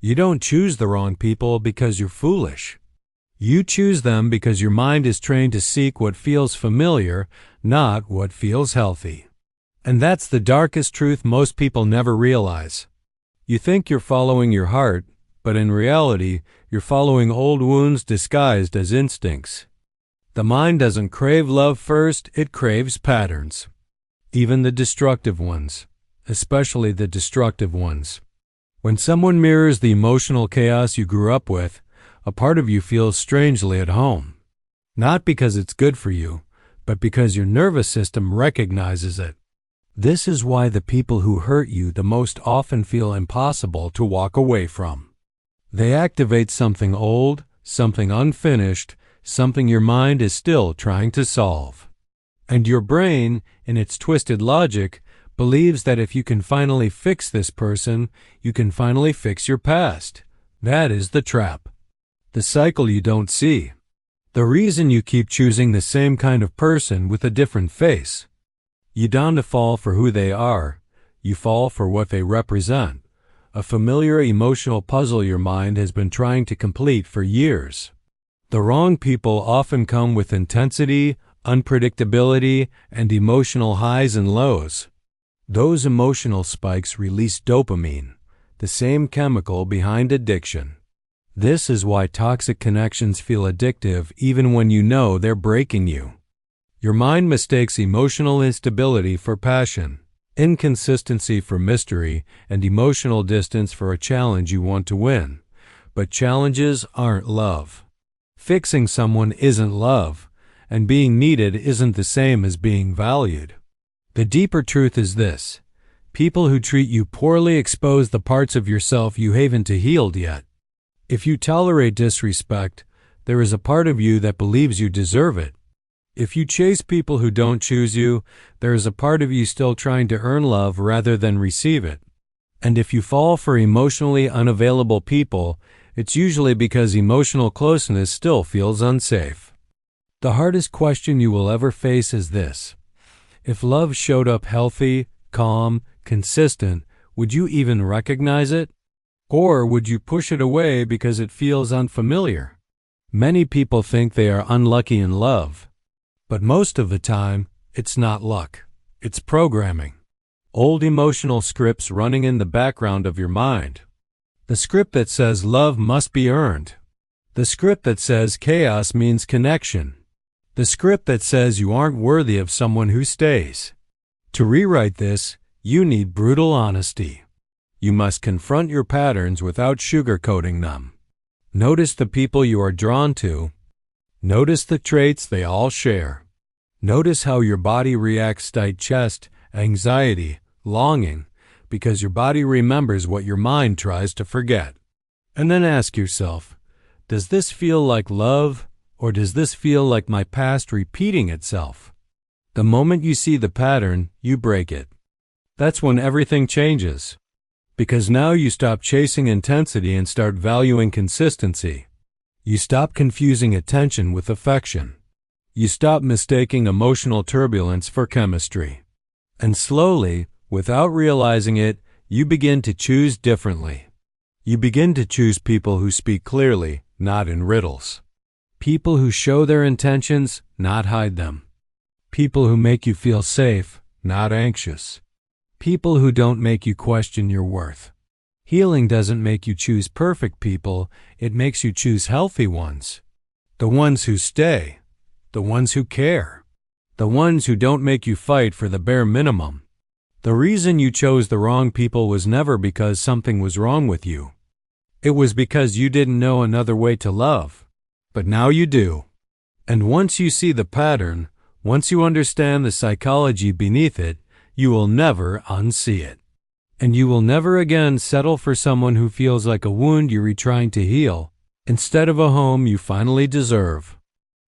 You don't choose the wrong people because you're foolish. You choose them because your mind is trained to seek what feels familiar, not what feels healthy. And that's the darkest truth most people never realize. You think you're following your heart, but in reality, you're following old wounds disguised as instincts. The mind doesn't crave love first, it craves patterns. Even the destructive ones, especially the destructive ones. When someone mirrors the emotional chaos you grew up with, a part of you feels strangely at home. Not because it's good for you, but because your nervous system recognizes it. This is why the people who hurt you the most often feel impossible to walk away from. They activate something old, something unfinished, something your mind is still trying to solve. And your brain, in its twisted logic, believes that if you can finally fix this person, you can finally fix your past. That is the trap. The cycle you don't see. The reason you keep choosing the same kind of person with a different face. You don't fall for who they are, you fall for what they represent. A familiar emotional puzzle your mind has been trying to complete for years. The wrong people often come with intensity, unpredictability, and emotional highs and lows. Those emotional spikes release dopamine, the same chemical behind addiction. This is why toxic connections feel addictive even when you know they're breaking you. Your mind mistakes emotional instability for passion, inconsistency for mystery, and emotional distance for a challenge you want to win. But challenges aren't love. Fixing someone isn't love, and being needed isn't the same as being valued. The deeper truth is this: people who treat you poorly expose the parts of yourself you haven't healed yet. If you tolerate disrespect, there is a part of you that believes you deserve it. If you chase people who don't choose you, there is a part of you still trying to earn love rather than receive it. And if you fall for emotionally unavailable people, it's usually because emotional closeness still feels unsafe. The hardest question you will ever face is this: if love showed up healthy, calm, consistent, would you even recognize it? Or would you push it away because it feels unfamiliar? Many people think they are unlucky in love. But most of the time, it's not luck. It's programming. Old emotional scripts running in the background of your mind. The script that says love must be earned. The script that says chaos means connection. The script that says you aren't worthy of someone who stays. To rewrite this, you need brutal honesty. You must confront your patterns without sugarcoating them. Notice the people you are drawn to. Notice the traits they all share. Notice how your body reacts: tight chest, anxiety, longing, because your body remembers what your mind tries to forget. And then ask yourself, does this feel like love, or does this feel like my past repeating itself? The moment you see the pattern, you break it. That's when everything changes. Because now you stop chasing intensity and start valuing consistency. You stop confusing attention with affection. You stop mistaking emotional turbulence for chemistry. And slowly, without realizing it, you begin to choose differently. You begin to choose people who speak clearly, not in riddles. People who show their intentions, not hide them. People who make you feel safe, not anxious. People who don't make you question your worth. Healing doesn't make you choose perfect people, it makes you choose healthy ones. The ones who stay. The ones who care. The ones who don't make you fight for the bare minimum. The reason you chose the wrong people was never because something was wrong with you. It was because you didn't know another way to love. But now you do. And once you see the pattern, once you understand the psychology beneath it, you will never unsee it. And you will never again settle for someone who feels like a wound you're trying to heal, instead of a home you finally deserve.